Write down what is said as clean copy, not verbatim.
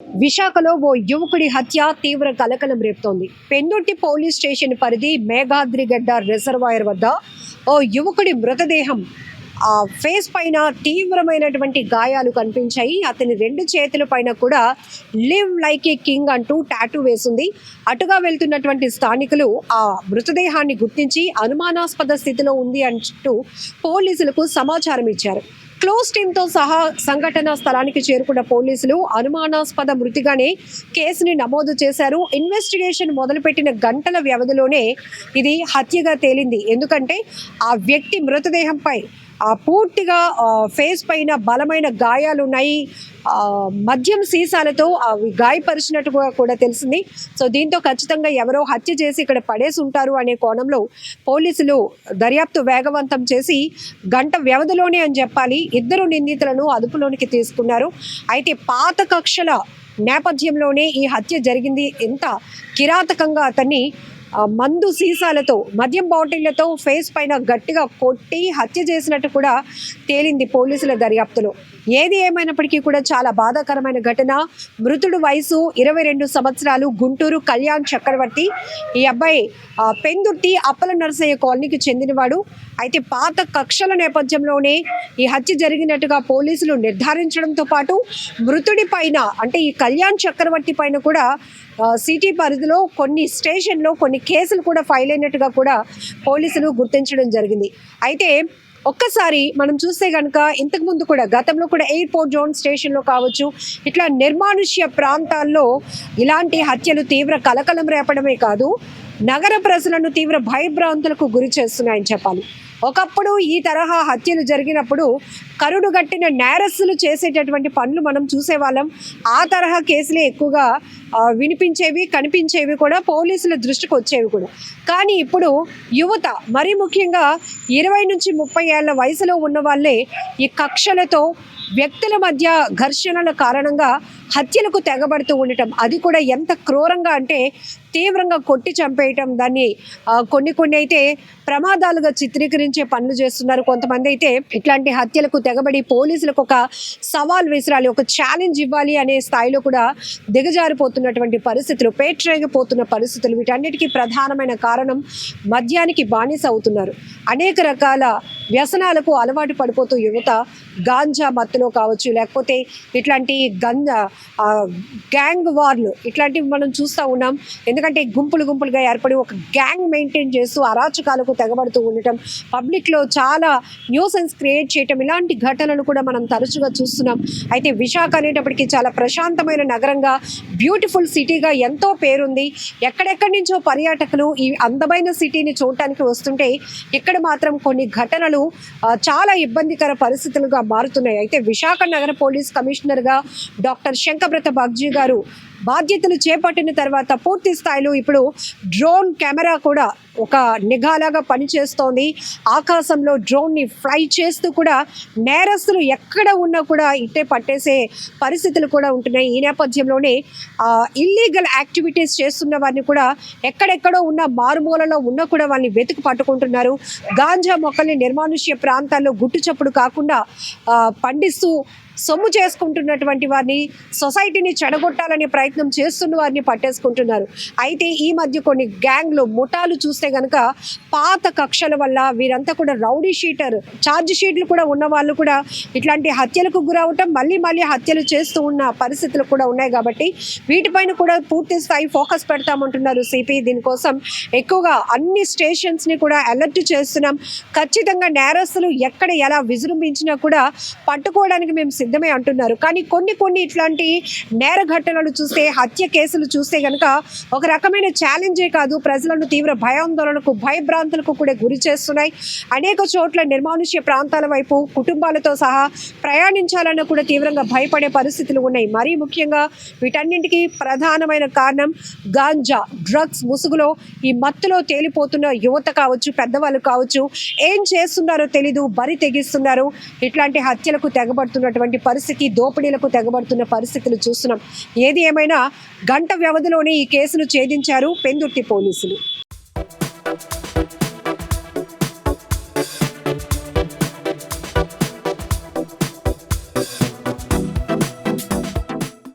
విశాఖలో ఓ యువకుడి హత్య తీవ్ర కలకలం రేపుతోంది. పెందుర్తి పోలీస్ స్టేషన్ పరిధి మేఘాద్రిగడ్డ రిజర్వాయర్ వద్ద ఓ యువకుడి మృతదేహం ఫేస్ పైన తీవ్రమైనటువంటి గాయాలు కనిపించాయి. అతని రెండు చేతుల పైన కూడా లివ్ లైక్ ఏ కింగ్ అంటూ టాటూ వేసింది. అటుగా వెళ్తున్నటువంటి స్థానికులు ఆ మృతదేహాన్ని గుర్తించి అనుమానాస్పద స్థితిలో ఉంది అంటూ పోలీసులకు సమాచారం ఇచ్చారు. క్లోజ్ టీంతో సహా సంఘటనా స్థలానికి చేరుకున్న పోలీసులు అనుమానాస్పద మృతిగానే కేసుని నమోదు చేశారు. ఇన్వెస్టిగేషన్ మొదలుపెట్టిన గంటల వ్యవధిలోనే ఇది హత్యగా తేలింది. ఎందుకంటే ఆ వ్యక్తి మృతదేహంపై పూర్తిగా ఫేస్ పైన బలమైన గాయాలు ఉన్నాయి. మద్యం సీసాలతో అవి గాయపరిచినట్టుగా కూడా తెలిసింది. సో దీంతో ఖచ్చితంగా ఎవరో హత్య చేసి ఇక్కడ పడేసి ఉంటారు అనే కోణంలో పోలీసులు దర్యాప్తు వేగవంతం చేసి గంట వ్యవధిలోనే అని చెప్పాలి ఇద్దరు నిందితులను అదుపులోనికి తీసుకున్నారు. అయితే పాత కక్షల నేపథ్యంలోనే ఈ హత్య జరిగింది. ఎంత కిరాతకంగా అతన్ని మందు సీసాలతో మద్యం బాటిళ్లతో ఫేస్ పైన గట్టిగా కొట్టి హత్య చేసినట్టు కూడా తేలింది పోలీసుల దర్యాప్తులో. ఏది ఏమైనప్పటికీ కూడా చాలా బాధాకరమైన ఘటన. మృతుడు వయసు 22 సంవత్సరాలు. గుంటూరు కళ్యాణ్ చక్రవర్తి. ఈ అబ్బాయి పెందుర్తి అప్పల నరసయ్య కాలనీకి చెందినవాడు. అయితే పాత కక్షల నేపథ్యంలోనే ఈ హత్య జరిగినట్టుగా పోలీసులు నిర్ధారించడంతో పాటు మృతుడి పైన అంటే ఈ కళ్యాణ్ చక్రవర్తి పైన కూడా సిటీ పరిధిలో కొన్ని స్టేషన్లో కొన్ని కేసులు కూడా ఫైల్ అయినట్టుగా కూడా పోలీసులు గుర్తించడం జరిగింది. అయితే ఒక్కసారి మనం చూస్తే కనుక ఇంతకుముందు కూడా గతంలో కూడా ఎయిర్పోర్ట్ జోన్ స్టేషన్లో కావచ్చు, ఇట్లా నిర్మానుష్య ప్రాంతాల్లో ఇలాంటి హత్యలు తీవ్ర కలకలం రేపడమే కాదు, నగర ప్రజలను తీవ్ర భయభ్రాంతులకు గురి చేస్తున్నాయని చెప్పాలి. ఒకప్పుడు ఈ తరహా హత్యలు జరిగినప్పుడు కరుడుగట్టిన నేరస్తులు చేసేటటువంటి పనులు మనం చూసేవాళ్ళం. ఆ తరహా కేసులే ఎక్కువగా వినిపించేవి, కనిపించేవి కూడా, పోలీసుల దృష్టికి వచ్చేవి కూడా. కానీ ఇప్పుడు యువత, మరీ ముఖ్యంగా 20 నుంచి 30 ఏళ్ల వయసులో ఉన్న వాళ్ళే ఈ కక్షలతో వ్యక్తుల మధ్య ఘర్షణల కారణంగా హత్యలకు తెగబడుతూ ఉండటం, అది కూడా ఎంత క్రూరంగా అంటే తీవ్రంగా కొట్టి చంపేయటం, దాన్ని కొన్ని అయితే ప్రమాదాలుగా చిత్రీకరించే పనులు చేస్తున్నారు. కొంతమంది అయితే ఇట్లాంటి హత్యలకు తెగబడి పోలీసులకు ఒక సవాల్ విసిరాలి, ఒక ఛాలెంజ్ ఇవ్వాలి అనే స్థాయిలో కూడా దిగజారిపోతున్నటువంటి పరిస్థితులు, పేట్రేగిపోతున్న పరిస్థితులు. వీటన్నిటికీ ప్రధానమైన కారణం మద్యానికి బానిస అవుతున్నారు. అనేక రకాల వ్యసనాలకు అలవాటు పడిపోతూ యువత గాంజా మత్తులో కావచ్చు, లేకపోతే ఇట్లాంటి గ్యాంగ్ వార్లు ఇట్లాంటివి మనం చూస్తూ ఉన్నాం. ఎందుకంటే గుంపులుగా ఏర్పడి ఒక గ్యాంగ్ మెయింటైన్ చేస్తూ అరాచకాలకు తెగబడుతూ ఉండటం, పబ్లిక్లో చాలా న్యూసెన్స్ క్రియేట్ చేయటం, ఇలాంటి ఘటనలు కూడా మనం తరచుగా చూస్తున్నాం. అయితే విశాఖ అనేటప్పటికీ చాలా ప్రశాంతమైన నగరంగా, బ్యూటిఫుల్ సిటీగా ఎంతో పేరుంది. ఎక్కడెక్కడి నుంచో పర్యాటకులు ఈ అందమైన సిటీని చూడటానికి వస్తుంటే ఇక్కడ మాత్రం కొన్ని ఘటనలు చాలా ఇబ్బందికర పరిస్థితులుగా మారుతున్నాయి. అయితే విశాఖ నగర పోలీస్ కమిషనర్గా డాక్టర్ శంకబ్రత బాగ్జీ గారు బాధ్యతలు చేపట్టిన తర్వాత పూర్తి స్థాయిలో ఇప్పుడు డ్రోన్ కెమెరా కూడా ఒక నిఘాలాగా పనిచేస్తోంది. ఆకాశంలో డ్రోన్ని ఫ్లై చేస్తూ కూడా నేరస్తులు ఎక్కడ ఉన్నా కూడా ఇట్టే పట్టేసే పరిస్థితులు కూడా ఉంటున్నాయి. ఈ నేపథ్యంలోనే ఇల్లీగల్ యాక్టివిటీస్ చేస్తున్న వారిని కూడా ఎక్కడెక్కడో ఉన్న మారుమూలలో ఉన్న కూడా వాళ్ళని వెతికి పట్టుకుంటున్నారు. గాంజా మొక్కల్ని నిర్మానుష్య ప్రాంతాల్లో గుట్టు చప్పుడు కాకుండా పండిస్తూ సొమ్ము చేసుకుంటున్నటువంటి వారిని, సొసైటీని చెడగొట్టాలనే ప్రయత్నం చేస్తున్న వారిని పట్టేసుకుంటున్నారు. అయితే ఈ మధ్య కొన్ని గ్యాంగ్లు, ముఠాలు చూస్తే కనుక పాత కక్షల వల్ల వీరంతా కూడా రౌడీ షీటర్, ఛార్జ్ షీట్లు కూడా ఉన్న వాళ్ళు కూడా ఇట్లాంటి హత్యలకు గురవటం, మళ్ళీ హత్యలు చేస్తూ ఉన్న పరిస్థితులు కూడా ఉన్నాయి. కాబట్టి వీటిపైన కూడా పూర్తి స్థాయి ఫోకస్ పెడతామంటున్నారు సిపి. దీనికోసం ఎక్కువగా అన్ని స్టేషన్స్ని కూడా అలర్ట్ చేస్తున్నాం. ఖచ్చితంగా నేరస్తులు ఎక్కడ ఎలా విజృంభించినా కూడా పట్టుకోవడానికి మేము సిద్ధమే అంటున్నారు. కానీ కొన్ని ఇట్లాంటి నేర ఘటనలు చూస్తే, హత్య కేసులు చూస్తే కనుక ఒక రకమైన ఛాలెంజే కాదు, ప్రజలను తీవ్ర భయాందోళనకు, భయభ్రాంతులకు కూడా గురి చేస్తున్నాయి. అనేక చోట్ల నిర్మానుష్య ప్రాంతాల వైపు కుటుంబాలతో సహా ప్రయాణించాలన్నా కూడా తీవ్రంగా భయపడే పరిస్థితులు ఉన్నాయి. మరీ ముఖ్యంగా వీటన్నింటికి ప్రధానమైన కారణం గాంజా, డ్రగ్స్ ముసుగులో ఈ మత్తులో తేలిపోతున్న యువత కావచ్చు, పెద్దవాళ్ళు కావచ్చు, ఏం చేస్తున్నారో తెలీదు, బరి తెగిస్తున్నారు. ఇట్లాంటి హత్యలకు తెగబడుతున్నటువంటి పరిస్థితి, దోపిడీలకు తెగబడుతున్న పరిస్థితులు చూస్తున్నాం. ఏది ఏమైనా గంట వ్యవధిలోనే ఈ కేసును ఛేదించారు పెందుర్తి పోలీసులు.